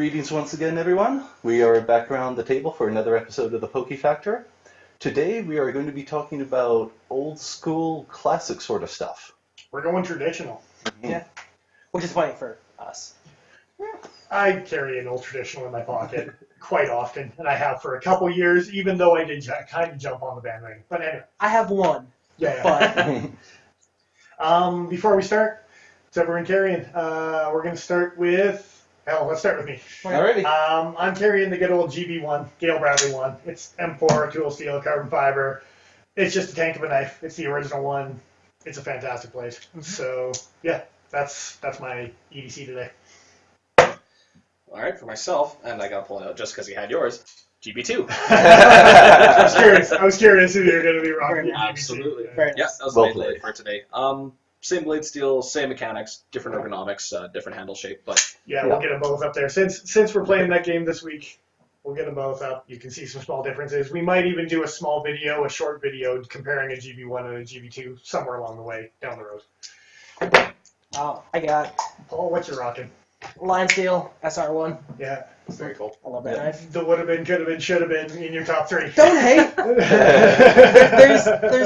Greetings once again, everyone. We are back around the table for another episode of the Pokey Factor. Today we are going to be talking about old school, classic sort of stuff. We're going traditional. Yeah, which is funny for us. I carry an old traditional in my pocket quite often, and I have for a couple years, even though I did kind of jump on the bandwagon. But anyway. I have one. Yeah. Before we start, what's everyone carrying? We're going to start with... Hell, let's start with me. Alrighty. I'm carrying the good old GB1, Gale Bradley one. It's M4, tool steel, carbon fiber. It's just a tank of a knife. It's the original one. It's a fantastic blade. So, yeah, that's my EDC today. All right, for myself, and I got to pull it out just because you had yours, GB2. I was curious if you were going to be wrong. Absolutely. Very nice. Yeah, that was Well my blade played. for today. Same blade steel, same mechanics, different ergonomics, different handle shape, but Yeah, we'll get them both up there. Since we're playing that game this week, we'll get them both up. You can see some small differences. We might even do a short video comparing a GB1 and a GB2 somewhere along the way down the road. I got Paul, what you rocking? Line Steel SR1. Yeah, it's very cool. I love that knife. the would have been, could have been, should have been in your top three. Don't hate. There's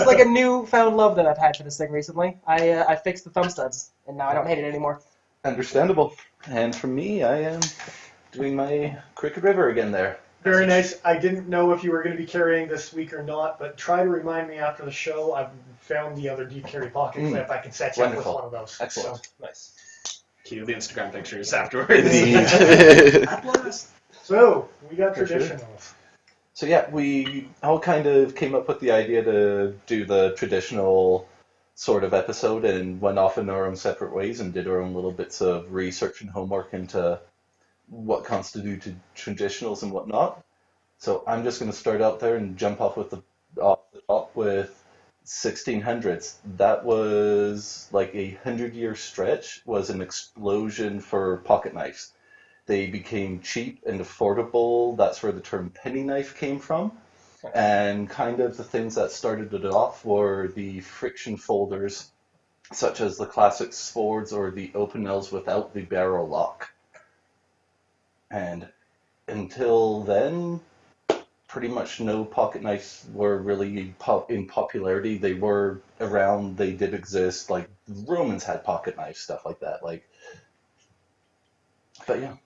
like a newfound love that I've had for this thing recently. I fixed the thumb studs, and now I don't hate it anymore. Understandable. And for me, I am doing my Cricket River again there. Very nice. I didn't know if you were going to be carrying this week or not, but try to remind me after the show. I've found the other deep carry pocket clip. I can set you up with Wonderful. one of those. Excellent. So. Nice. Cue the Instagram pictures afterwards. Indeed. So, we got For sure. traditionals. So yeah, we all kind of came up with the idea to do the traditional sort of episode and went off in our own separate ways and did our own little bits of research and homework into what constituted traditionals and whatnot. So I'm just going to start out there and jump off the top with 1600s. That was like a 100-year stretch, was an explosion for pocket knives. They became cheap and affordable. That's where the term penny knife came from. And kind of the things that started it off were the friction folders, such as the classic swords or the open L's without the barrel lock. And until then, pretty much no pocket knives were really in popularity. They were around, they did exist, like the Romans had pocket knives, stuff like that. But yeah.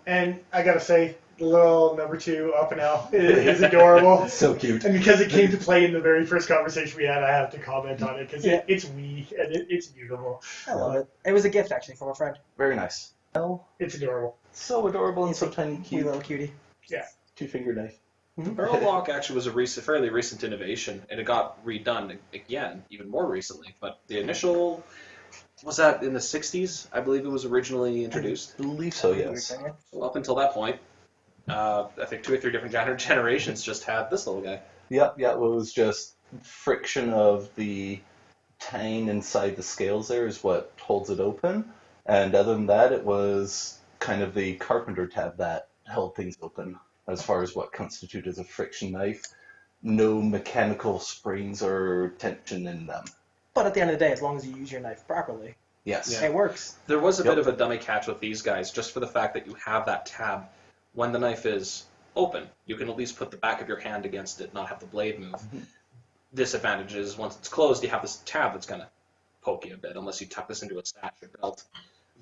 And I gotta say, the little number 2 up and out is adorable. So cute. And because it came to play in the very first conversation we had, I have to comment on it because it's wee and it's beautiful. I love it. It was a gift actually from a friend. Very nice. Oh, It's adorable. so adorable and It's so a tiny, Wee cute. little cutie. Two-finger knife. Barrel lock actually was a fairly recent innovation, and it got redone again, even more recently. But the initial, was that in the 60s? I believe it was originally introduced. I believe so, yes. Well, up until that point, I think 2 or 3 different generations just had this little guy. Yeah, it was just friction of the tine inside the scales there is what holds it open. And other than that, it was kind of the carpenter tab that held things open as far as what constituted a friction knife. No mechanical springs or tension in them. But at the end of the day, as long as you use your knife properly, Yes. it works. There was a Yep. bit of a dummy catch with these guys, just for the fact that you have that tab. When the knife is open, you can at least put the back of your hand against it, not have the blade move. Disadvantage is, once it's closed, you have this tab that's going to poke you a bit, unless you tuck this into a stash or belt.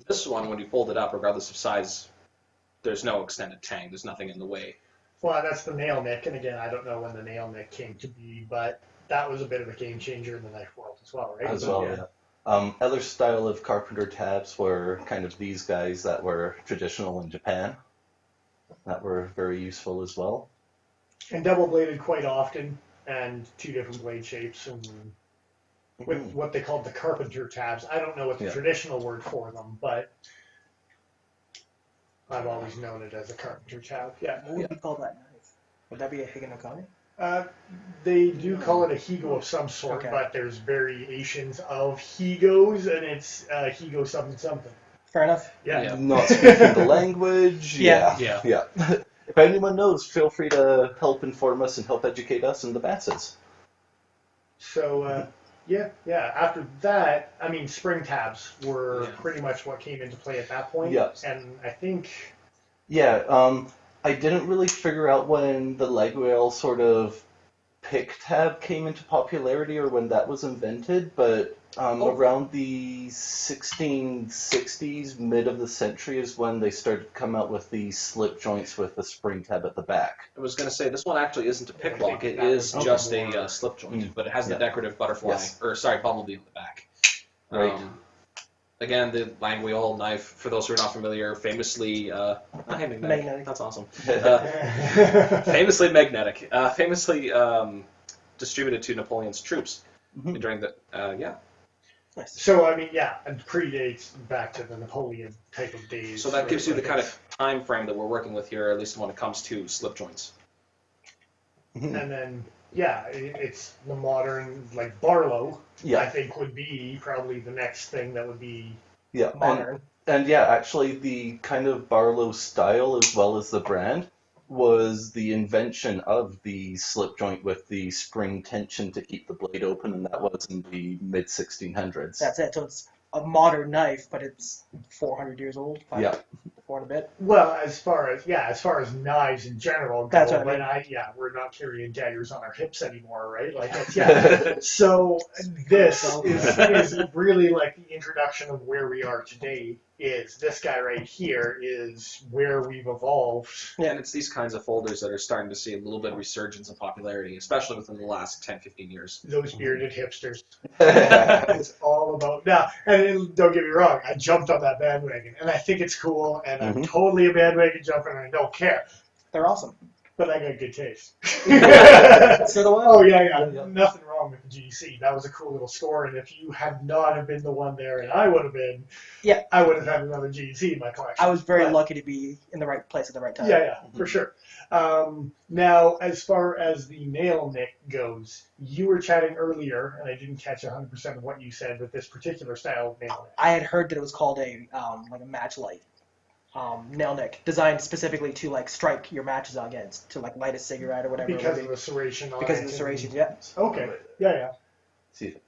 This one, when you fold it up, regardless of size, there's no extended tang. There's nothing in the way. Well, that's the nail nick, and again, I don't know when the nail nick came to be, but that was a bit of a game changer in the knife world as well, right? As well, yeah. Other style of carpenter tabs were kind of these guys that were traditional in Japan. That were very useful as well. And double-bladed quite often, and 2 different blade shapes, and with what they called the carpenter tabs. I don't know what the traditional word for them, but I've always known it as a carpenter tab. Yeah. What would you call that knife? Would that be a Higanokami? They do call it a Higo of some sort, Okay. but there's variations of Higos, and it's Higo something something. Fair enough. Yeah. Not speaking the language. Yeah. Yeah. If anyone knows, feel free to help inform us and help educate us in the masses. So, yeah. After that, I mean, spring tabs were pretty much what came into play at that point. Yes. And I think Yeah, I didn't really figure out when the leg rail sort of pick tab came into popularity or when that was invented, but around the 1660s, mid of the century, is when they started to come out with the slip joints with the spring tab at the back. I was going to say, this one actually isn't a pick lock. It is just a slip joint, but it has the decorative butterfly, bumblebee on the back. Right. Again, the Langueole knife, for those who are not familiar, famously magnetic. That's awesome. Famously magnetic. Famously distributed to Napoleon's troops during the Nice. So, I mean, yeah, it predates back to the Napoleon type of days. So that gives you the kind of time frame that we're working with here, at least when it comes to slip joints. And then, yeah, it's the modern, like, Barlow, I think, would be probably the next thing that would be modern. And yeah, actually, the kind of Barlow style as well as the brand was the invention of the slip joint with the spring tension to keep the blade open, and that was in the mid 1600s. That's it. So it's a modern knife, but it's 400 years old. 400 a bit. Well, as far as knives in general go, That's what I mean. We're not carrying daggers on our hips anymore, right? Like, So this is really like the introduction of where we are today. Is this guy right here is where we've evolved. Yeah, and it's these kinds of folders that are starting to see a little bit of resurgence in popularity, especially within the last 10, 15 years. Those bearded hipsters. It's all about now. And don't get me wrong, I jumped on that bandwagon, and I think it's cool, and I'm totally a bandwagon jumper, and I don't care. They're awesome. But I got good taste. So do I. Oh, yeah. Nothing wrong with the GC. That was a cool little store, and if you had not have been the one there and I would have been, I would have had another GC in my collection. I was very lucky to be in the right place at the right time. Yeah, for sure. Now, as far as the nail nick goes, you were chatting earlier, and I didn't catch 100% of what you said with this particular style of nail nick. I had heard that it was called a match light. Nail nick, designed specifically to like strike your matches against, to like light a cigarette or whatever. Because of the serration on it. Because of the serrations, yeah. Okay, yeah.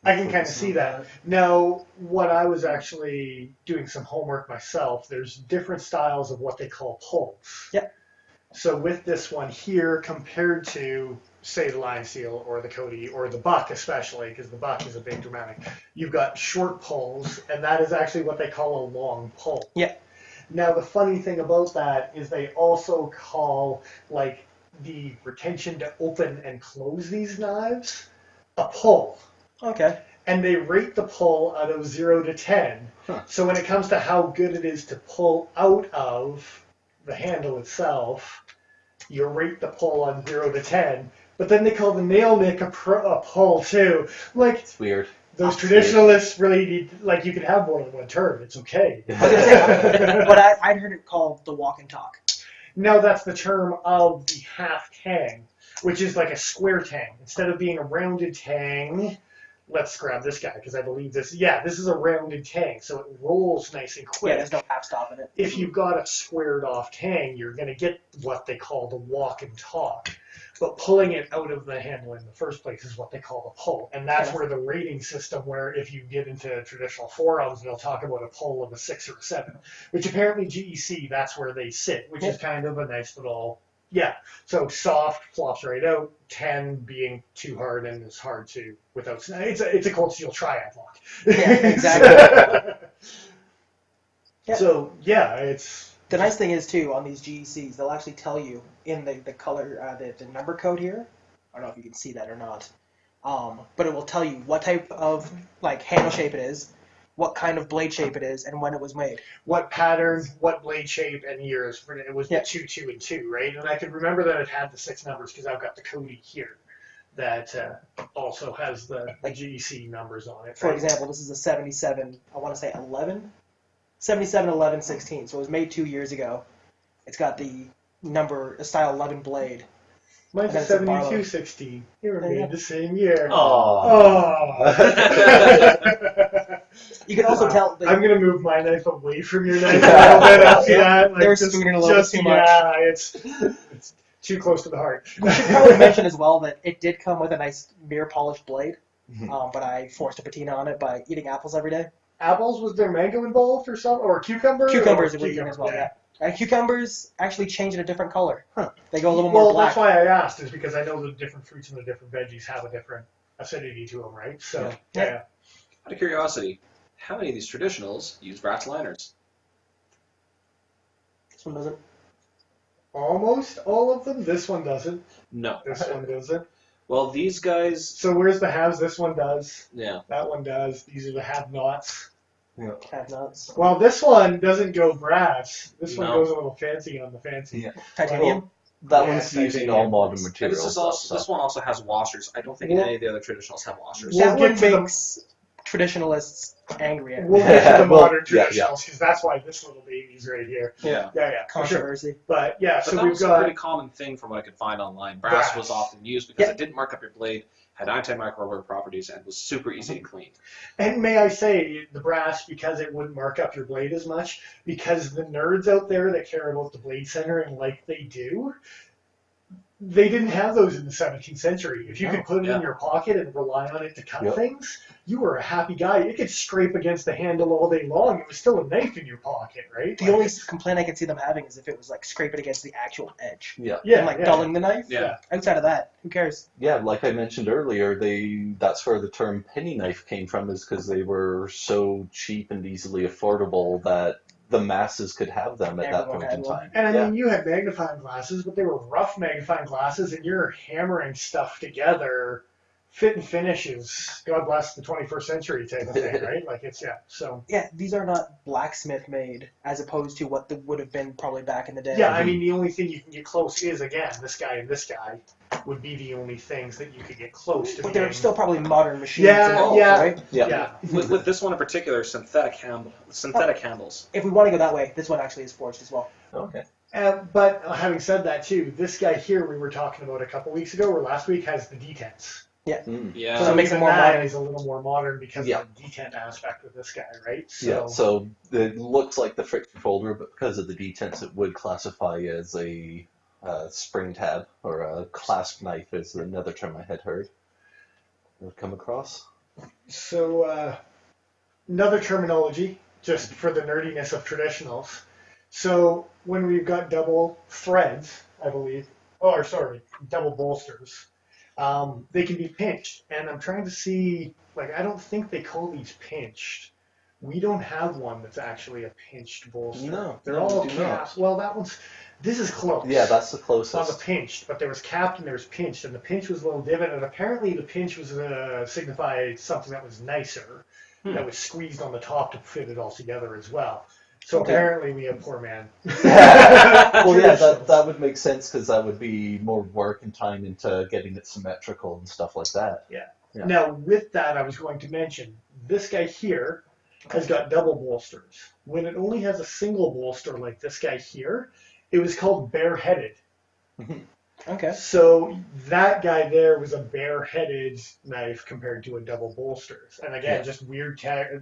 I can kind of see that. Now, what I was actually doing some homework myself, there's different styles of what they call pulls. Yeah. So with this one here, compared to, say, the Lion Seal or the Cody or the Buck especially, because the Buck is a big dramatic, you've got short pulls, and that is actually what they call a long pull. Yeah. Now, the funny thing about that is they also call, like, the retention to open and close these knives a pull. Okay. And they rate the pull out of 0 to 10. So when it comes to how good it is to pull out of the handle itself, you rate the pull on 0 to 10. But then they call the nail nick a pull, too. Like, It's weird. Those traditionalists really need, like, you can have more than one term. It's okay. But I'd heard it called the walk and talk. Now that's the term of the half tang, which is like a square tang. Instead of being a rounded tang, let's grab this guy because I believe this is a rounded tang, so it rolls nice and quick. Yeah, there's no half stop in it. If you've got a squared off tang, you're going to get what they call the walk and talk. But pulling it out of the handle in the first place is what they call the pull. And that's where the rating system, where if you get into traditional forums, they'll talk about a pull of a 6 or a 7, which apparently GEC, that's where they sit, which is kind of a nice little, So soft flops right out, 10 being too hard and is hard to without. It's a cold steel triad lock. Yeah, exactly. So, it's... The nice thing is, too, on these GECs, they'll actually tell you in the color, the number code here. I don't know if you can see that or not. But it will tell you what type of like handle shape it is, what kind of blade shape it is, and when it was made. What pattern, what blade shape, and years. It was the 2, 2, and 2, right? And I could remember that it had the 6 numbers because I've got the Cody here that also has the GEC numbers on it. For example, this is a 77, I want to say 11? 77, 11, 16. So it was made 2 years ago. It's got the number, style 11 blade. Mine's a 72, 16. They were made the same year. Aww. You can also tell. I'm going to move my knife away from your knife a little bit after that. They're spooning a little bit too much. Yeah, it's too close to the heart. We should probably mention as well that it did come with a nice mirror polished blade, but I forced a patina on it by eating apples every day. Apples, was there mango involved or something? Or cucumber? Cucumbers are as well, yeah. Cucumbers actually change in a different color. Huh. They go a little more Well, black. that's why I asked, is because I know the different fruits and the different veggies have a different acidity to them, right? So, yeah. Out of curiosity, how many of these traditionals use brass liners? This one doesn't. Almost all of them. This one doesn't. No. This one doesn't. Well, these guys, So where's the haves? This one does. yeah. That one does. These are the have-nots. Have nuts. Well, this one doesn't go brass. This one No. goes a little fancy on the fancy. Yeah. Titanium. That Yeah, one's titanium. using all modern And materials. this one also has washers. I don't think Well- any of the other traditionals have washers. We'll That get one to the- makes traditionalists angry. We'll get to the Well, modern yeah, traditionals because that's why this little baby's right here. Yeah. Yeah, for sure. Controversy. But yeah, But so that we've was a got pretty common thing from what I could find online. Brass was often used because Yeah. it didn't mark up your blade, had antimicrobial properties, and was super easy to clean. And may I say, the brass, because it wouldn't mark up your blade as much, because the nerds out there that care about the blade centering like they do, they didn't have those in the 17th century. If you could put it in your pocket and rely on it to cut things, you were a happy guy. It could scrape against the handle all day long. It was still a knife in your pocket, right? The only complaint I could see them having is if it was like scraping against the actual edge. Yeah. yeah, And like yeah. dulling the knife. Yeah. Outside of that, who cares? Yeah, like I mentioned earlier, that's where the term penny knife came from, is because they were so cheap and easily affordable that the masses could have them at that Everyone point had in one. time. And I Yeah. mean, you had magnifying glasses, but they were rough magnifying glasses, and you're hammering stuff together. Fit and finishes, God bless the 21st century type of thing, right? Like it's, so. Yeah, these are not blacksmith made as opposed to what would have been probably back in the day. Yeah, I mean, the only thing you can get close is, again, this guy and this guy would be the only things that you could get close to. But they're being- still probably modern machines. Yeah, involved, yeah. Right? Yeah. With this one in particular, synthetic handles. If we want to go that way, this one actually is forged as well. Okay. But having said that, too, this guy here we were talking about a couple weeks ago or last week has the detents. Mm. Yeah. So it makes it even more that modern. is a little more modern because Yeah. of the detent aspect of this guy, right? Yeah, so it looks like the friction folder, but because of the detents, it would classify as a spring tab, or a clasp knife is another term I had heard or come across. So, another terminology, just for the nerdiness of traditionals. So, when we've got double threads, I believe, double bolsters, they can be pinched. And I'm trying to see, I don't think they call these pinched. We don't have one that's actually a pinched bolster. No, They're no, all we do capped. not. Well, this is close. Yeah, that's the It's on the closest. pinched, but there was capped and there was pinched, and the pinch was a little divot, and apparently the pinch was signified something that was nicer, that was squeezed on the top to fit it all together as well. So Okay. apparently we have poor man. Well, yeah, that would make sense because that would be more work and time into getting it symmetrical and stuff like that. Yeah. Now, with that, I was going to mention, this guy here has got double bolsters. When it only has a single bolster like this guy here, it was called bareheaded. Okay. So that guy there was a bare-headed knife compared to a double bolsters. And again, just weird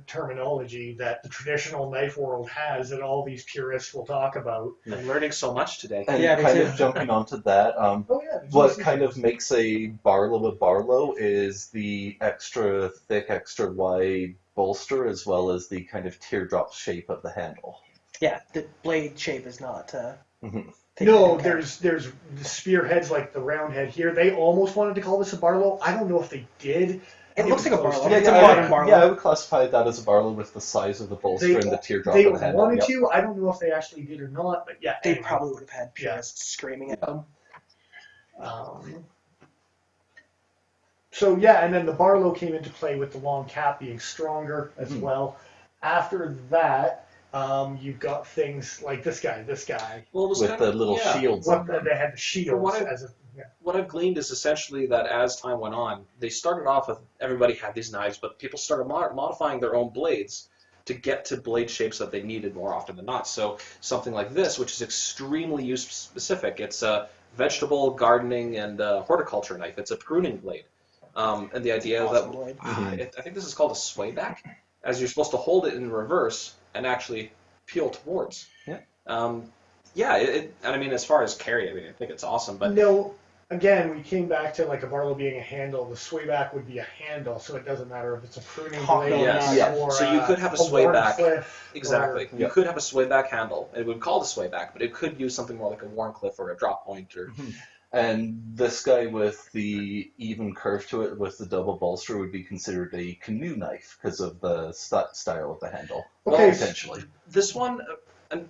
terminology that the traditional knife world has that all these purists will talk about. I'm learning so much today. And Yeah, me kind too. of jumping onto that, Oh yeah. what kind of makes a Barlow is the extra thick, extra wide bolster, as well as the kind of teardrop shape of the handle. Yeah, the blade shape is not. Mhm. taken into No, account. there's the spearheads like the round head here. They almost wanted to call this a Barlow. I don't know if they did. It looks like a Barlow. Yeah, It's a yeah, modern yeah. Barlow. Yeah, I would classify that as a Barlow with the size of the bolster and the teardrop They of the handle. wanted Yep. to. I don't know if they actually did or not, but yeah. They anyway. probably would have had purists screaming at them. So yeah, and then the Barlow came into play with the long cap being stronger as well. After that, you've got things like this guy. Well, it was With kind the of- little yeah. shields on them. They had the shields what I- as a What I've gleaned is essentially that as time went on, they started off with everybody had these knives, but people started modifying their own blades to get to blade shapes that they needed more often than not. So something like this, which is extremely use specific, it's a vegetable, gardening, and horticulture knife. It's a pruning blade. And the idea Awesome that blade. I think this is called a sway back, as you're supposed to hold it in reverse and actually peel towards. Yeah. And I mean, as far as carry, I mean, I think it's awesome, but no. again, we came back to like a Barlow being a handle. The swayback would be a handle, so it doesn't matter if it's a pruning Taco blade Yes. or So you could have a worn swayback. cliff Exactly. or- You could have a swayback handle. It would call the swayback, but it could use something more like a Warncliffe or a drop point. Or And this guy with the even curve to it with the double bolster would be considered a canoe knife because of the style of the handle. Okay, Potentially. this one,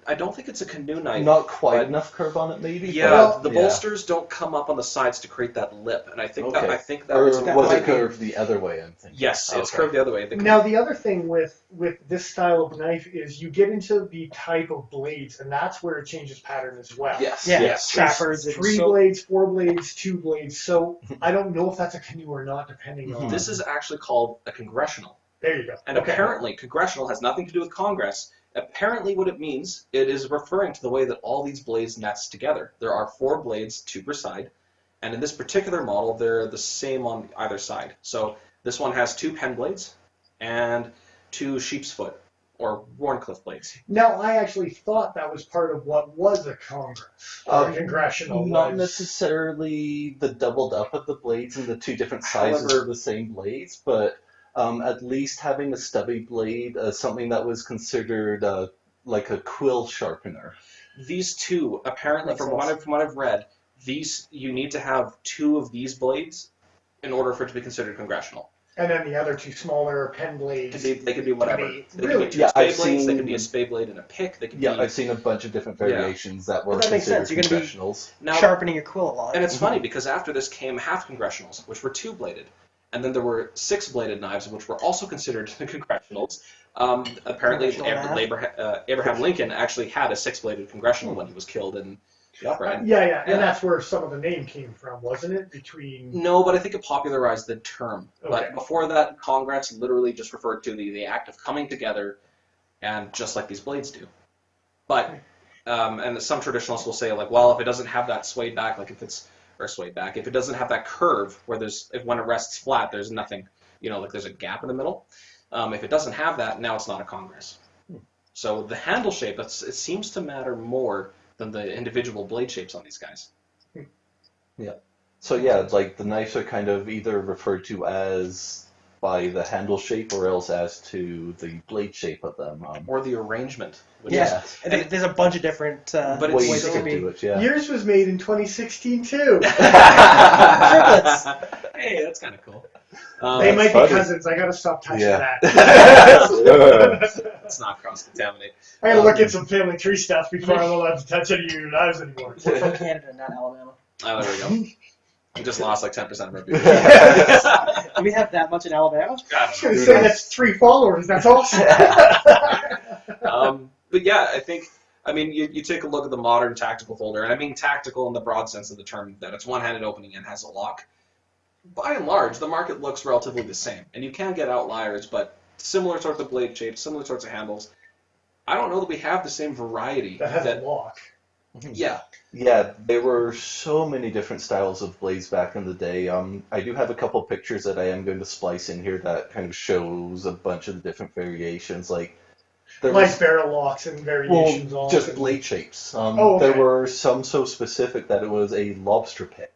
I don't think it's a canoe knife. Not quite but- enough curve on it, maybe. Yeah, Well, the yeah. bolsters don't come up on the sides to create that lip, and I think Okay. that Or was was might it be- curved the other way? I'm thinking. yes, it's Okay. curved the other way. Now the other thing with this style of knife is you get into the type of blades, and that's where it changes pattern as well. Yes. Yeah, Yes. trappers and 3 so- blades, 4 blades, 2 blades. So I don't know if that's a canoe or not, depending on. This is actually called a congressional, There you go. and Okay. apparently congressional has nothing to do with Congress. Apparently, what it means, it is referring to the way that all these blades nest together. There are 4 blades, 2 per side, and in this particular model, they're the same on either side. So this one has 2 pen blades and 2 sheep's foot or Warncliffe blades. Now, I actually thought that was part of what was a Congress or a congressional. Not was. necessarily the doubled up of the blades and the 2 different sizes However- of the same blades, but at least having a stubby blade, something that was considered like a quill sharpener. These 2, apparently, Makes from sense. what I've read, you need to have 2 of these blades in order for it to be considered congressional. And then the other 2 smaller pen blades. They could be whatever. Be- They could really? be 2 Yeah, spade I've blades. They seen- could be a spade blade and a pick. They could Yeah, be. I've seen a bunch of different variations that were But that makes considered sense. You're gonna be- congressionals. Now, sharpening your quill a lot. and it's funny because after this came half congressionals, which were 2-bladed, and then there were 6-bladed knives, which were also considered congressionals. Apparently, Congressional Abraham Lincoln actually had a 6-bladed congressional when he was killed in the opera. And Yeah, Yeah. and that's where some of the name came from, wasn't it? Between no, but I think it popularized the term. Okay. But before that, Congress literally just referred to the act of coming together, and just like these blades do. But and some traditionalists will say like, well, if it doesn't have that swayed back, like if it doesn't have that curve where when it rests flat, there's nothing, like there's a gap in the middle. If it doesn't have that, now it's not a Congress. So the handle shape, it seems to matter more than the individual blade shapes on these guys. So yeah, like the knives are kind of either referred to as by the handle shape or else as to the blade shape of them. Or the arrangement. Which Yeah. is, And there's a bunch of different But it's ways ways it to could be. do it, yeah. yours was made in 2016 too. Triplets. Hey, that's kind of cool. They that's might funny. be cousins. I gotta stop touching Yeah. that. Let's not cross-contaminate. I gotta look at some family tree stuff before I'm allowed to touch any of your knives anymore. We're from Canada, not Alabama. Oh, there we go. We just lost like 10% of our people. Do we have that much in Alabama? God, I was gonna say that's 3 followers. That's awesome. but yeah, you take a look at the modern tactical folder, and I mean tactical in the broad sense of the term, that it's one-handed opening and has a lock. By and large, the market looks relatively the same, and you can get outliers, but similar sorts of blade shapes, similar sorts of handles. I don't know that we have the same variety. that has a lock. Yeah. Yeah, there were so many different styles of blades back in the day. I do have a couple pictures that I am going to splice in here that kind of shows a bunch of the different variations. Like there Like was barrel locks and variations on just it. blade shapes. Oh, okay. There were some so specific that it was a lobster pick.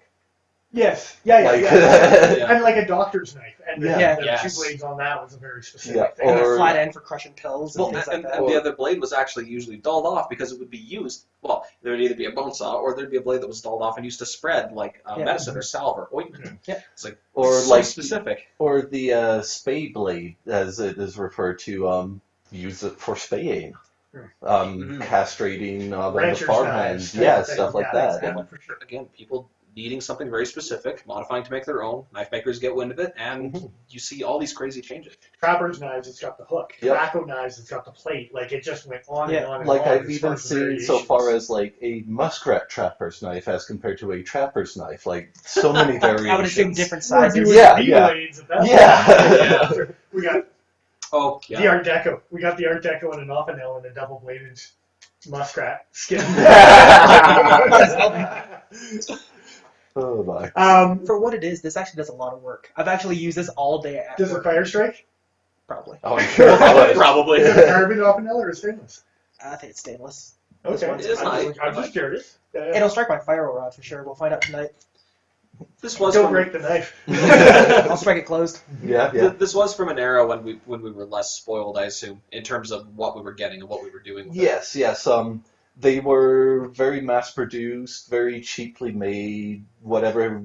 Yes. Yeah. Like- Yeah. And like a doctor's knife. And Yeah. the Yes. 2 blades on that was a very specific Yeah, thing. And a Or- flat end for crushing pills and Well, things and, like that. and the other blade was actually usually dulled off because it would be used. Well, there would either be a bone saw or there'd be a blade that was dulled off and used to spread like Yeah. medicine or salve or ointment. Yeah. It's like Or so like specific. or the spade blade, as it is referred to, use it for spaying, Mhm. castrating the Rancher's farmhand, knives, yeah, type of stuff thing. like Yeah, that. that's- for sure. Again, people needing something very specific, modifying to make their own. Knife makers get wind of it, and you see all these crazy changes. Trapper's knives, it's got the hook. Yep. Tobacco knives, it's got the plate. Like it just went on and Yeah. on and Like on. I've as even far as the seen so variations. far as like a muskrat trapper's knife as compared to a trapper's knife. Like so many variations. I would assume different We're sizes. doing Yeah, V yeah. blades at that Yeah. point. We got Oh, the yeah. Art Deco. We got the Art Deco and a Nopinel and a double bladed muskrat skin. Oh my. For what it is, this actually does a lot of work. I've actually used this all day at Does it work, fire strike? probably. Oh, I'm sure. Probably. Is it a carbon Nopinel or a stainless? I think it's stainless. Okay, one's It is nice. I'm just curious. It'll strike my fire rod for sure. We'll find out tonight. This was Don't from, break the knife. I'll strike it closed. Yeah, This was from an era when we were less spoiled, I assume, in terms of what we were getting and what we were doing with it. Yes. They were very mass-produced, very cheaply made. Whatever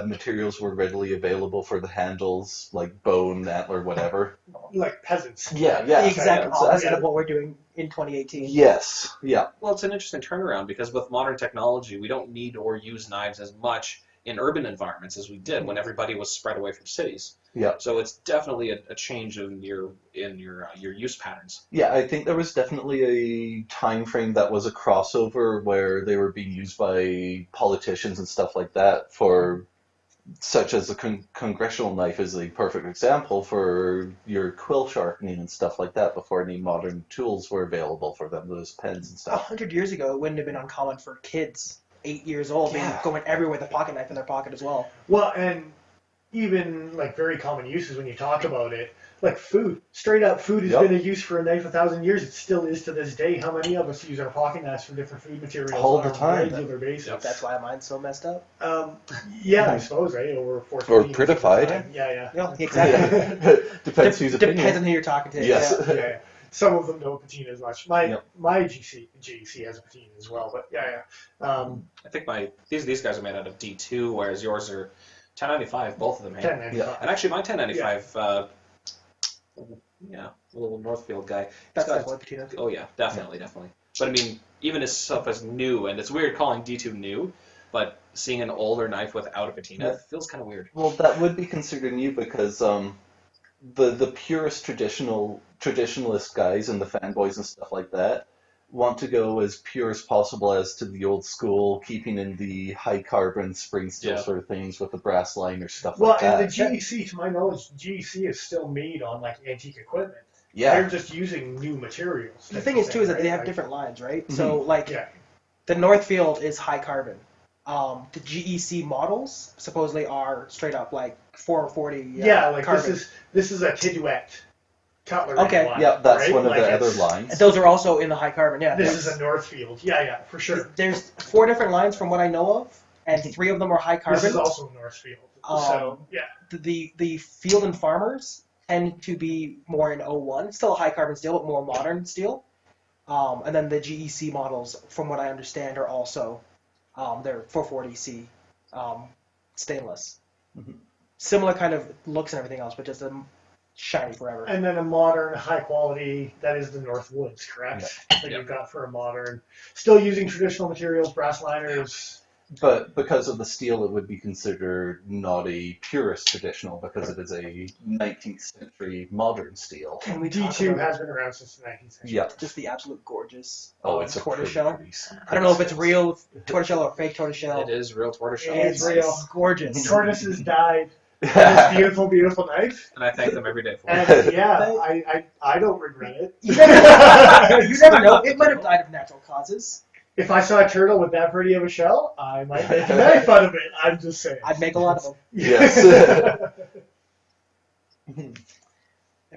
materials were readily available for the handles, like bone, antler, whatever. Like peasants. Yeah. The exact Yeah, opposite of what we're doing in 2018. Yes. Yeah. Well, it's an interesting turnaround because with modern technology, we don't need or use knives as much in urban environments as we did when everybody was spread away from cities. Yeah. So it's definitely a change in your use patterns. Yeah, I think there was definitely a time frame that was a crossover where they were being used by politicians and stuff like that for, such as the congressional knife is a perfect example for your quill sharpening and stuff like that before any modern tools were available for them, those pens and stuff. 100 years ago, it wouldn't have been uncommon for kids 8 years old being going everywhere with a pocket knife in their pocket as well. Well, and even like very common uses when you talk about it, like food. Straight up, food has been a use for a knife 1,000 years. It still is to this day. How many of us use our pocket knives for different food materials All on the a time. regular basis? That's why mine's so messed up. Yeah, I suppose, right? Over 4 Or prettified. Yeah. Yeah, exactly. Depends who's Depends opinion. on who you're talking to. Yes. Yeah. Some of them don't patina as much. My Yep. my GC has a patina as well, but yeah. I think these guys are made out of D2, whereas yours are 1095, both of them. Hey? 1095. And actually, my 1095, a little Northfield guy. That's he's got- definitely patina. Oh yeah, definitely. But I mean, even as stuff as new, and it's weird calling D2 new, but seeing an older knife without a patina feels kind of weird. Well, that would be considered new because the purest traditionalist guys and the fanboys and stuff like that want to go as pure as possible as to the old school, keeping in the high carbon spring steel sort of things with the brass line or stuff Well, like that. and the GEC, to my knowledge, GEC is still made on like antique equipment. Yeah. They're just using new materials. The thing is, too, is that they have right? different lines, right? So, like, Yeah. the Northfield is high carbon. The GEC models supposedly are straight up like 440 Like carbon. this is a Tiduet cutlery Okay. line. Yeah, that's right? one of Like the other it's- lines. And those are also in the high carbon, yeah. This is a Northfield. Yeah, for sure. There's 4 different lines from what I know of, and 3 of them are high carbon. This is also Northfield. So, yeah. The Field and Farmers tend to be more in 01, still a high carbon steel, but more modern steel. And then the GEC models, from what I understand, are also they're 440C stainless. Mhm. Similar kind of looks and everything else, but just shiny forever. And then a modern, high quality, that is the Northwoods, correct? That Yeah. you've got for a modern. Still using traditional materials, brass liners. But because of the steel, it would be considered not a purist traditional because it is a 19th century modern steel. Can we talk D2 about has been around since the 19th century. Yeah. just the absolute gorgeous It's a tortoiseshell? pretty I don't know if it's real tortoiseshell or fake tortoiseshell. It is real tortoiseshell. It's real. gorgeous. Tortoises died. This beautiful, beautiful knife. And I thank them every day for it. And I don't regret it. You never know. It might have died of natural causes. If I saw a turtle with that pretty of a shell, I might make a knife out of it. I'm just saying. I'd make a lot of them. Yes.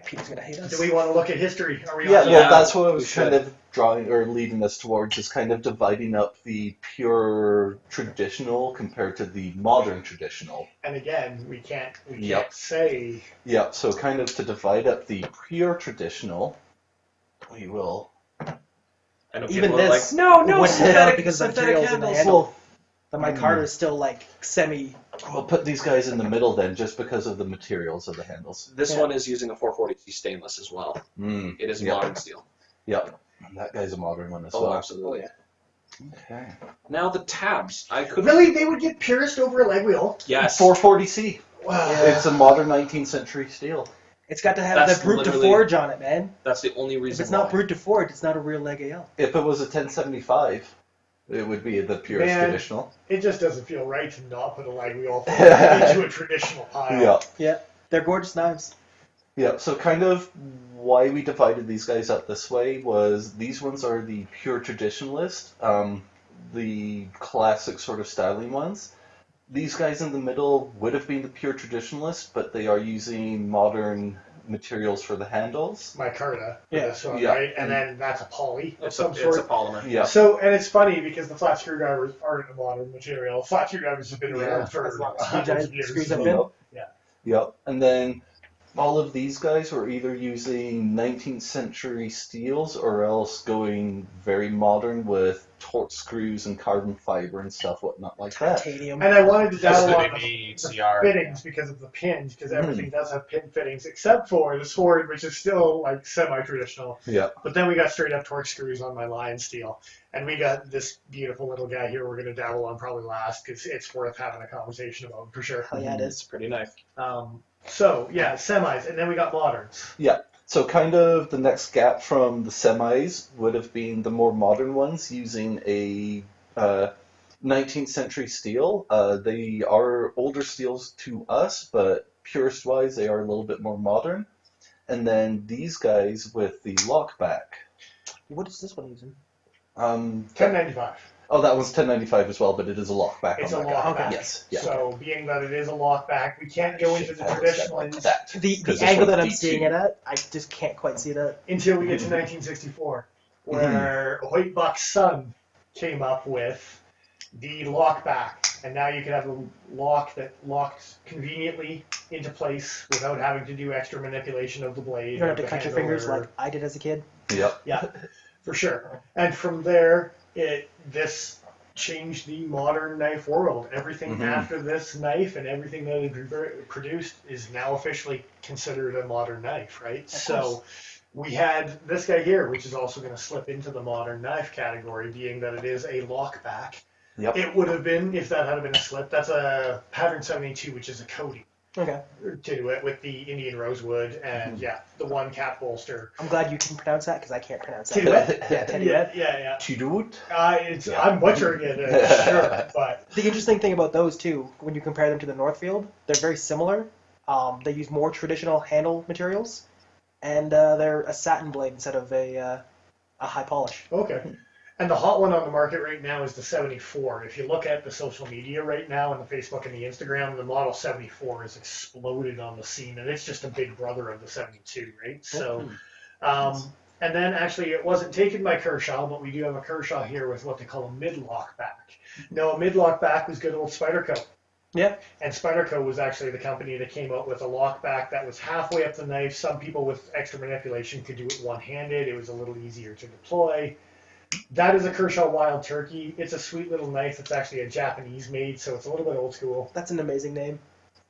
Peter's gonna hate us. Do we want to look at history? Are we Yeah, on? well, that's what I we was should. kind of drawing or leading us towards, is kind of dividing up the pure traditional compared to the modern traditional. And again, we can't Yep. say. Yeah, so kind of to divide up the pure traditional, we will. I know Even people are this, like, no, wouldn't synthetic, matter because of the synthetic materials in the handles. handle. The micarta is still like semi. We'll put these guys in the middle then, just because of the materials of the handles. This Yeah. one is using a 440C stainless as well. It is Yep. modern steel. Yep. And that guy's a modern one as Oh, well. absolutely. Okay. Now the tabs. I could Really, they would get pierced over a leg wheel? Yes. 440C. Wow. Yeah. It's a modern 19th century steel. It's got to have That's the brute de literally- forge on it, man. That's the only If reason. it's not why. brute de forge, it's not a real leg AL. If it was a 1075, it would be the purest Man. traditional. It just doesn't feel right to not put a leg wheel into a traditional pile. Yeah. They're gorgeous knives. Yeah, so kind of why we divided these guys up this way was these ones are the pure traditionalist, the classic sort of styling ones. These guys in the middle would have been the pure traditionalist, but they are using modern materials for the handles. micarta for Yeah. this one, Yeah. right? And then that's a poly of It's some a sort. polymer. Yeah. So, and it's funny because the flat screwdrivers aren't a modern material. Flat screwdrivers have been Yeah. around for As long as hundreds of years. screws have been. Yep. And then all of these guys were either using 19th century steels or else going very modern with torque screws and carbon fiber and stuff, whatnot like that. Titanium. And I wanted to dabble on SWB, the CR. fittings because of the pins, because everything does have pin fittings, except for the sword, which is still like semi-traditional. Yeah. But then we got straight up torque screws on my lion steel, and we got this beautiful little guy here. We're going to dabble on probably last because it's worth having a conversation about for sure. Hell yeah, it It's is. a pretty knife. So yeah, semis, and then we got moderns. So kind of the next gap from the semis would have been the more modern ones using a 19th century steel. They are older steels to us, but purist-wise, they are a little bit more modern. And then these guys with the lockback. What is this one using? 1095. Oh, that was 1095 as well, but it is a lockback. It's on a that guy. lockback. Yes. Yeah. So being that it is a lockback, we can't go into the traditional like that. The 'Cause this angle one's that I'm D2. seeing it at, I just can't quite see that. until we get to 1964, where Hoyt Buck's son came up with the lockback, and now you can have a lock that locks conveniently into place without having to do extra manipulation of the blade. You don't have or to the cut your handle fingers or- like I did as a kid. Yep. Yeah, for sure. And from there, this changed the modern knife world. Everything Mhm. after this knife and everything that it produced is now officially considered a modern knife, right? So we had this guy here, which is also going to slip into the modern knife category, being that it is a lockback. Yep. It would have been, if that had been a slip, that's a pattern 72, which is a Cody Okay. to it with the Indian rosewood and the one cap bolster. I'm glad you can pronounce that because I can't pronounce that. Tiduet? Yeah, Tiduet. Yeah. Chidut? I'm butchering it, sure, but The interesting thing about those two, when you compare them to the Northfield, they're very similar. They use more traditional handle materials, and they're a satin blade instead of a high polish. okay. And the hot one on the market right now is the 74. If you look at the social media right now, on the Facebook and the Instagram, the model 74 has exploded on the scene, and it's just a big brother of the 72, right? So, and then actually it wasn't taken by Kershaw, but we do have a Kershaw here with what they call a mid-lock back. No, a mid-lock back was good old Spyderco. Yeah. And Spyderco was actually the company that came out with a lockback that was halfway up the knife. Some people with extra manipulation could do it one-handed. It was a little easier to deploy. That is a Kershaw Wild Turkey. It's a sweet little knife. It's actually a Japanese made, so it's a little bit old school. That's an amazing name.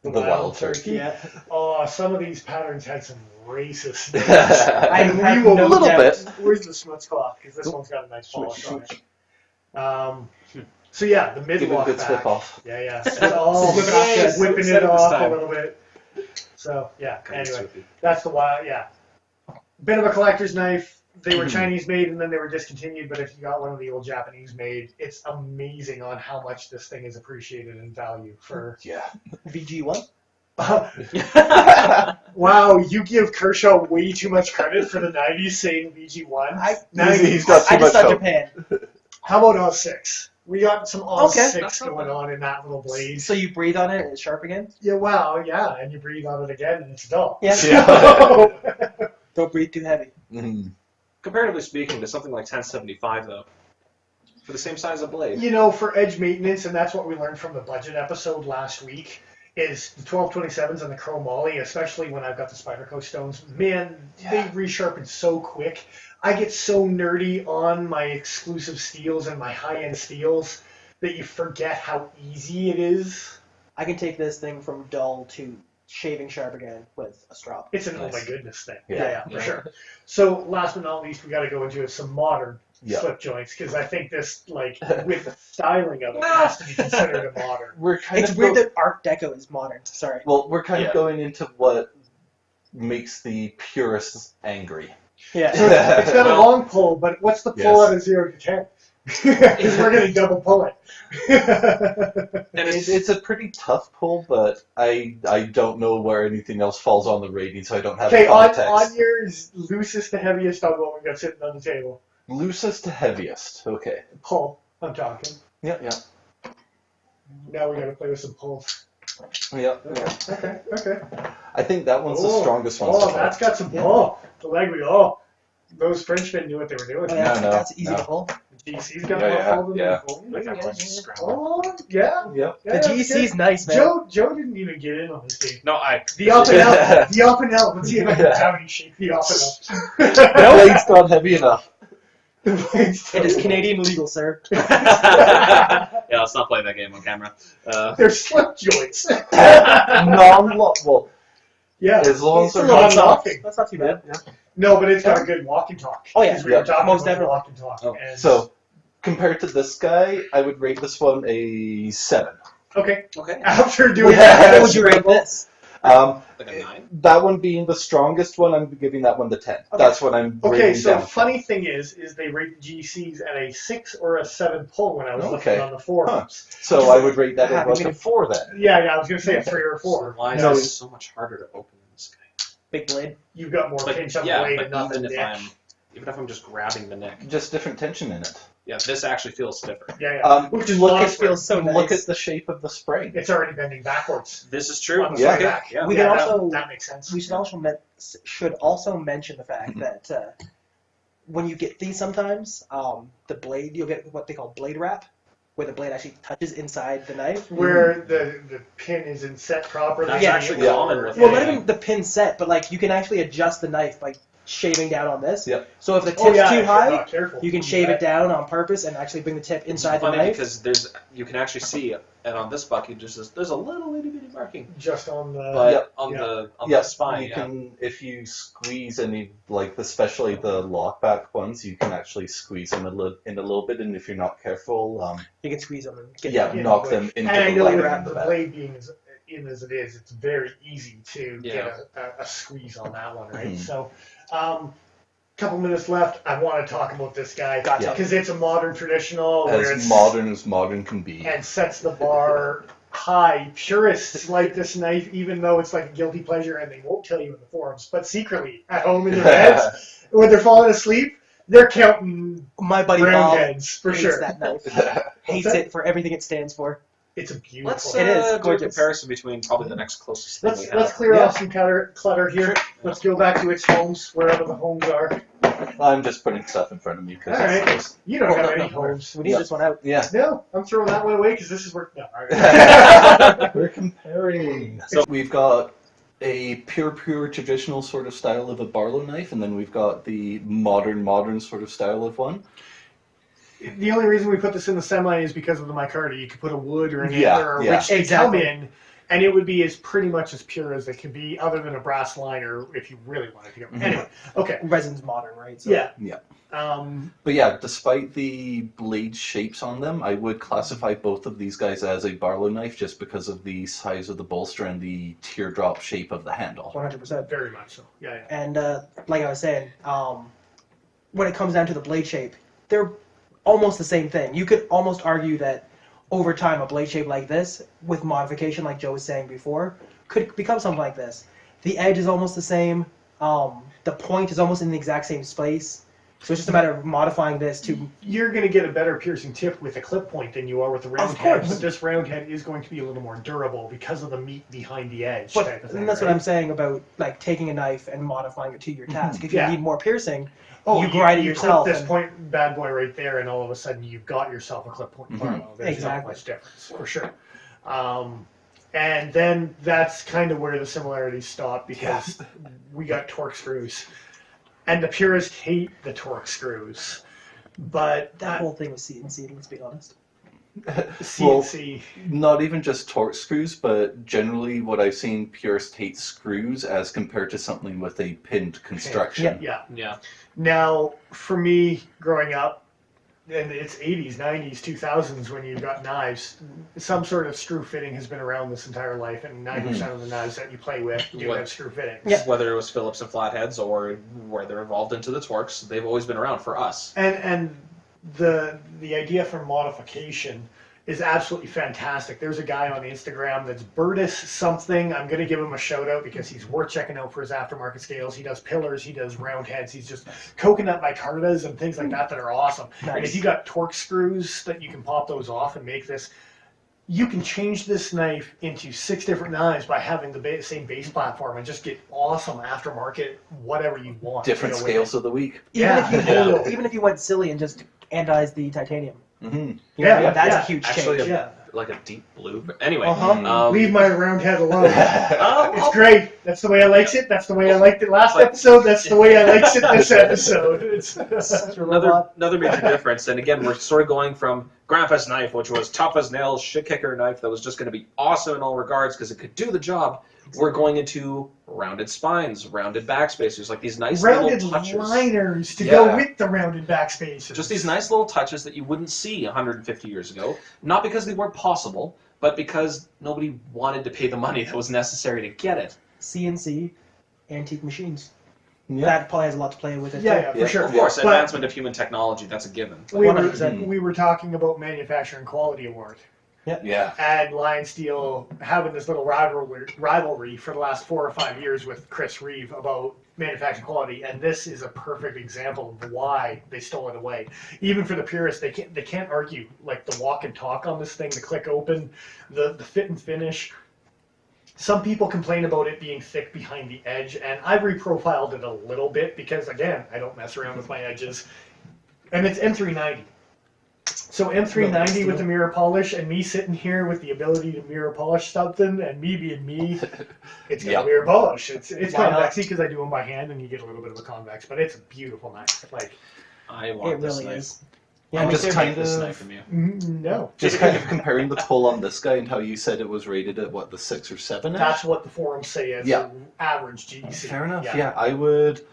The Wild Turkey. Yeah. Oh, some of these patterns had some racist names. I And have we will no little doubt. bit. Where's the schmutz cloth? Because this one's got a nice polish on it. So yeah, the mid Give it a lock good back. swip off. Yeah. It's all Whip it off good. whipping Set it it this off a time. little bit. So yeah. Kind of Anyway, swoopy. that's the wild. Yeah. Bit of a collector's knife. They were Chinese made and then they were discontinued. But if you got one of the old Japanese made, it's amazing on how much this thing is appreciated in value for. Yeah. VG1? Wow, you give Kershaw way too much credit for the 90s saying VG1. He's got too I just much saw hope. Japan. How about Oz 6? We got some Oz Okay. 6 going on in that little blade. So you breathe on it and it's sharp again? Yeah, wow, yeah, and you breathe on it again and it's dull. Yeah. Yeah. Don't breathe too heavy. Mhm. Comparatively speaking to something like 1075, though, for the same size of blade. You know, for edge maintenance, and that's what we learned from the budget episode last week, is the 1227s and the chromoly, especially when I've got the Spyderco stones, man, they resharpen so quick. I get so nerdy on my exclusive steels and my high-end steels that you forget how easy it is. I can take this thing from dull to shaving sharp again with a strop. It's an Nice. oh my goodness thing. Yeah. For sure. So last but not least, we got to go into some modern Yeah. slip joints because I think this, like, with the styling of it, has to be considered a modern. We're kind It's of weird that Art Deco is modern. Sorry. Well, we're kind Yeah. of going into what makes the purists angry. Yeah. So it's got a Well- long pull, but what's the pull Yes. out of 0 to 10? Because we're going to double pull it. And It's a pretty tough pull, but I don't know where anything else falls on the rating, so I don't have Okay, the on context. your loosest to heaviest on what we got sitting on the table. Loosest to heaviest. Okay. Pull, I'm talking. Yeah. Now we got to play with some pulls. Yeah. Okay. I think that one's the strongest one. Oh, that's got some. Oh, the leg. Those Frenchmen knew what they were doing. Oh, yeah, No, that's easy to pull. GC's got Yeah, more pull yeah. than Like that one's just scrambled. Oh, yeah. Yep. Yeah, The that's GC's good. nice, man. Joe didn't even get in on this game. No, I. The up and out. The up and out. Let's see if I can have any shake the up and The blade's not heavy enough. It is Canadian legal, sir. Yeah, let's not play that game on camera. They're slip joints. Non-lock. Well, Yeah. as long as It's a they're little not soft. walking. That's not too bad. No, but it's got a good walk and talk. Oh, yeah. Because we were Yeah. talking Most about definitely. walk and talk. Oh. And So, compared to this guy, I would rate this one a 7. okay. Okay. After doing Yeah. that, What would you rate this? Like a 9? That one being the strongest one, I'm giving that one the 10. Okay. That's what I'm Okay, rating so down. funny thing is they rate GCs at a 6 or a 7 pull when I was Okay. looking on the forums. So I would rate that Yeah, at like we a 4 then. Yeah, I was gonna say a 3 or a 4. Why is No. this so much harder to open than this guy? Big blade. You've got more But, pinch on yeah, the blade but and not the even neck. if I'm just grabbing the neck, Just different tension in it. yeah, this actually feels stiffer. Yeah. Which is look not at spring. feels so Look nice. at the shape of the spring. It's already bending backwards. This is true. On the Yeah. side back. Yeah. We Yeah, can that- also that makes sense. we should also mention the fact that when you get these sometimes, the blade you'll get what they call blade wrap, where the blade actually touches inside the knife. Where the pin isn't set properly. That's Yeah. actually Yeah. common with Well, it. not even the pin set, but like you can actually adjust the knife by shaving down on this. Yep. So if the tip's Oh, yeah, too if you're high, not careful. you can shave it down on purpose and actually bring the tip It's inside the funny knife. because you can actually see, and on this bucket, there's a little itty bitty marking, Just on the. but Yep. on Yeah. the Yes, spine, you yeah. can, if you squeeze any, like especially the lockback ones, you can actually squeeze them in a little bit, and if you're not careful, You can squeeze them and get yeah, them. knock them into And I the know blade with wrap. the blade being as it is, it's very easy to Yeah. get a squeeze on that one, right? Mhm. So, couple minutes left. I want to talk about this guy Gotcha. because it's a modern traditional where As it's modern can be. and sets the bar high. Purists like this knife, even though it's like a guilty pleasure, and they won't tell you in the forums, but secretly at home in their beds when they're falling asleep, they're counting My buddy round Bob heads for hates sure. that knife. Hates that? it for everything it stands for. It's a beautiful. Let's It is do a gorgeous. comparison between probably the next closest thing we have. Let's clear Yeah. off some clutter here. Let's go back to its homes, wherever the homes are. I'm just putting stuff in front of me because All right. it's You don't have any homes. We need Yeah. this one out. yeah. No, I'm throwing that one away because this is where. No, all right. We're comparing. So we've got a pure traditional sort of style of a Barlow knife, and then we've got the modern sort of style of one. The only reason we put this in the semi is because of the micarta. You could put a wood or an Yeah, antler, yeah. which they Exactly. come in, and it would be as pretty much as pure as it can be, other than a brass liner if you really wanted to go. Mhm. Anyway, okay. Resin's modern, right? So Yeah. Yeah. Um, But yeah, despite the blade shapes on them, I would classify both of these guys as a Barlow knife just because of the size of the bolster and the teardrop shape of the handle. 100%. very much so. Yeah, yeah. And like I was saying, when it comes down to the blade shape, they're almost the same thing. You could almost argue that over time, a blade shape like this, with modification, like Joe was saying before, could become something like this. The edge is almost the same. The point is almost in the exact same space. So it's just a matter of modifying this to. You're going to get a better piercing tip with a clip point than you are with a round Of head, course. but this round head is going to be a little more durable because of the meat behind the edge. But type of thing, and that's right? what I'm saying about like taking a knife and modifying it to your task. If you Yeah. need more piercing, Oh, you grind it you yourself clip this and- point bad boy right there, and all of a sudden you've got yourself a clip point Mhm. Barlow. There's Exactly. not much difference for sure. And then that's kind of where the similarities stop because we got torque screws, and the purists hate the torque screws, but that whole thing was CNC. Let's be honest. CNC. Not even just torque screws, but generally what I've seen purists hate screws as compared to something with a pinned construction. Yeah. Yeah. Now, for me, growing up, and it's 80s, 90s, 2000s when you've got knives, some sort of screw fitting has been around this entire life, and 90% of the knives that you play with do What- have screw fittings. Yeah. Whether it was Phillips and flatheads or where they're evolved into the torques, they've always been around for us. And the idea for modification is absolutely fantastic. There's a guy on Instagram that's Burtis something. I'm going to give him a shout out because he's worth checking out for his aftermarket scales. He does pillars, he does round heads, he's just coconut micartas and things like that that are awesome. And Nice. if you got torque screws that you can pop those off and make this you can change this knife into 6 different knives by having the same base platform and just get awesome aftermarket whatever you want. Different with scales it. of the week. Even if you went silly and just anodized the titanium. Mm-hmm. That's a huge Actually, change. like a deep blue. But anyway, Leave my round head alone. Oh, It's great. That's the way I liked it. That's the way I liked it last episode. That's the way I liked it this episode. It's another major difference, and again, we're sort of going from Grandpa's knife, which was tough as nails, shit kicker knife that was just going to be awesome in all regards because it could do the job. We're going into rounded spines, rounded backspacers, like these nice rounded little touches. liners to go with the rounded backspacers. Just these nice little touches that you wouldn't see 150 years ago. Not because they weren't possible, but because nobody wanted to pay the money that was necessary to get it. CNC antique machines. Yeah. That probably has a lot to play with it. Yeah, for sure. Of course, But advancement of human technology, that's a given. we were talking about manufacturing quality award. Yeah. And Lion Steel having this little rivalry for the last 4 or 5 years with Chris Reeve about manufacturing quality, and this is a perfect example of why they stole it away. Even for the purists, they can't argue like the walk and talk on this thing, the click open, the fit and finish. Some people complain about it being thick behind the edge, and I've reprofiled it a little bit because, again, I don't mess around with my edges. And it's M390. So M390 with the mirror polish, and me sitting here with the ability to mirror polish something, and me being me, it's got mirror polish. It's convexy because I do them by hand, and you get a little bit of a convex, but it's a beautiful knife. Like, I want this really knife. is. Yeah, I'm I just kind this of knife from you. No. Just kind of comparing the toll on this guy and how you said it was rated at what, the 6 or 7? That's what the forums say as an average GEC. Fair enough. Yeah, I would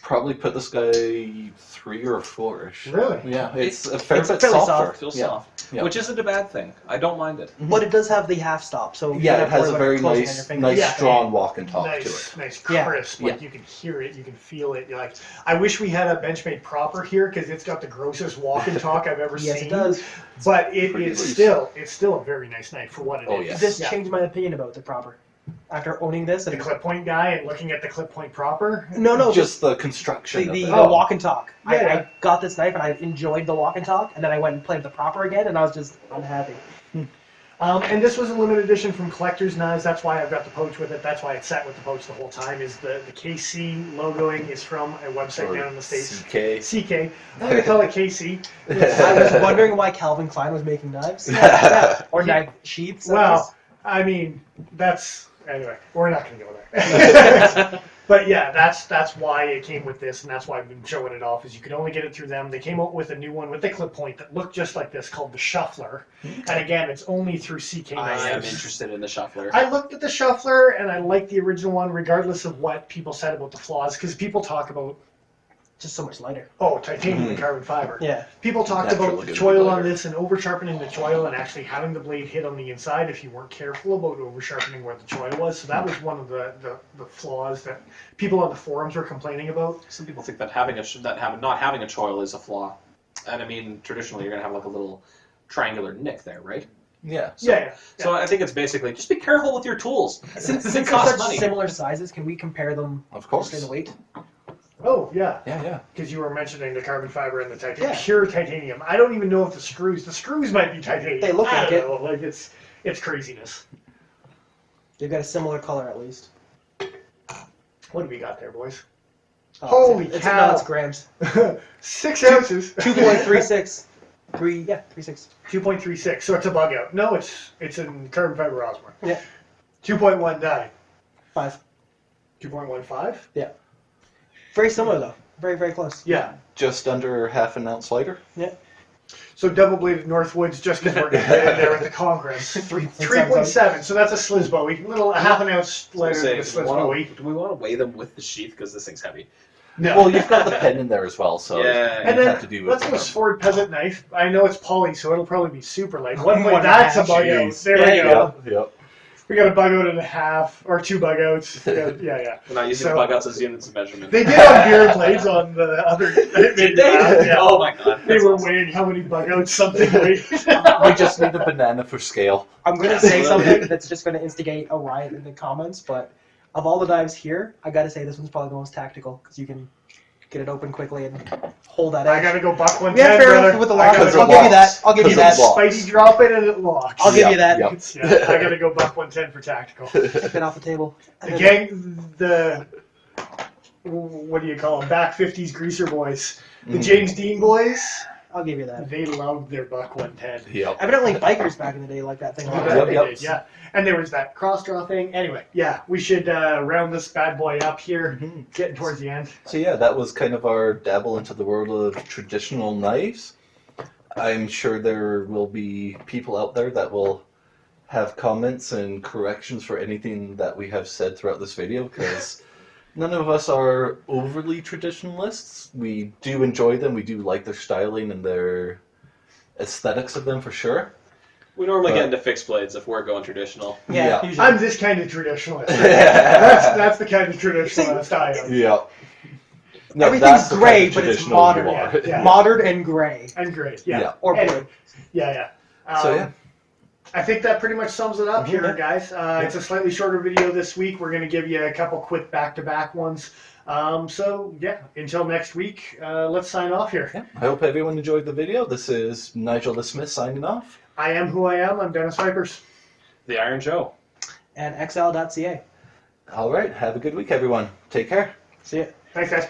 probably put this guy 3 or 4-ish. Really? Yeah, it's a fair bit fairly softer. soft. It feels soft, which isn't a bad thing. I don't mind it. But it does have the half stop, so it has a very closing on nice, your fingers. strong walk and talk to it. Nice, crisp. Like you can hear it, you can feel it. You're like, I wish we had a Benchmade proper here because it's got the grossest walk and talk I've ever seen. Yes, it does. But it's still a very nice knife for what it is. Yes. This changed my opinion about the proper. After owning this, The clip point guy and looking at the clip point proper. no, Just the construction the of it. walk and talk. Yeah. I got this knife and I enjoyed the walk and talk, and then I went and played the proper again, and I was just unhappy. And this was a limited edition from Collector's Knives. That's why I've got the poach with it. That's why it's set with the poach the whole time. Is the KC logoing is from a website down in the States. CK. I'm going to call it KC. I was wondering why Calvin Klein was making knives. Or knife sheaths. Well, I mean, anyway, we're not going to go there. But yeah, that's why it came with this, and that's why I've been showing it off, is you could only get it through them. They came out with a new one with the clip point that looked just like this called the Shuffler. And again, it's only through CK Knives. I am interested in the shuffler. I looked at the Shuffler, and I liked the original one, regardless of what people said about the flaws, because people talk about, just so much lighter. titanium and carbon fiber. Yeah. People talked about the choil on this and over sharpening the choil and actually having the blade hit on the inside if you weren't careful about over sharpening where the choil was. So that was one of the flaws that people on the forums were complaining about. Some people think that not having a choil is a flaw, and I mean traditionally you're gonna have like a little triangular nick there, right? Yeah. So I think it's basically just be careful with your tools. Since it they're costs such money. similar sizes, can we compare them? Of course. Just in the weight. Oh, yeah. Yeah. Because you were mentioning the carbon fiber and the titanium. Yeah. Pure titanium. I don't even know if the screws might be titanium. They look like it. I don't know. Like it's craziness. They've got a similar color at least. What do we got there, boys? Oh, Holy cow. No, it's grams. 6 ounces. 2.36. 3.6. 2.36. So it's a bug out. No, it's in carbon fiber Osmer. Yeah. 2.19. 5. 2.15? Yeah. Very similar though. Very, very close. Yeah. Just under half an ounce lighter. Yeah. So double-bladed Northwoods, just because we're going to get in there at the Congress. 3.7. So that's a Sliz Bowie. A half an ounce lighter than a Sliz Bowie. Do we want to weigh them with the sheath because this thing's heavy? No. Well, you've got the pen in there as well, so Yeah. And you then have to do let's it. go Sword Peasant Knife. I know it's poly, so it'll probably be super light. One That's a and a half. bug out. Jeez. There we go. Yep. We got a bug out and a half, or 2 bug outs. Yeah. We're not using bug outs as units of measurement. They did on beer blades on the other. Did they? Yeah. Oh my god. They were weighing how many bug outs something weighed. We just need a banana for scale. I'm going to say something that's just going to instigate a riot in the comments, but of all the knives here, I got to say this one's probably the most tactical because you can get it open quickly and hold that I edge. gotta go buck 110, Yeah, fair brother. enough with the I lock. gotta I'll go give you that. locks. I'll give you Because that. of locks. Spidey drop it and it locks. I'll give you that. Yep. Yeah, I gotta go buck 110 for tactical. Take that off the table. The gang, what do you call them? Back 50s greaser boys. The James Dean boys, I'll give you that. they loved their buck 110. Yep. Evidently, bikers back in the day like that thing. You a lot. bet Yep, they yep. did, yeah. And there was that cross draw thing. Anyway, yeah, we should round this bad boy up here, getting towards the end. So yeah, that was kind of our dabble into the world of traditional knives. I'm sure there will be people out there that will have comments and corrections for anything that we have said throughout this video, because none of us are overly traditionalists. We do enjoy them. We do like their styling and their aesthetics of them for sure. We normally get into fixed blades if we're going traditional. Yeah, Yeah. usually. I'm this kind of traditionalist. that's the kind of traditionalist I am. Yeah. No, Everything's that's the kind gray, of but it's traditional modern. you are. Yeah. Modern and gray. And great, yeah. Yeah. Or Anyway, blue. yeah. So yeah. I think that pretty much sums it up Mhm. here, guys. It's a slightly shorter video this week. We're going to give you a couple quick back-to-back ones. So, yeah, until next week, let's sign off here. Yeah. I hope everyone enjoyed the video. This is Nigel the Smith signing off. I am who I am. I'm Dennis Vipers. The Iron Joe. And XL.ca. All right. Have a good week, everyone. Take care. See ya. Thanks, guys.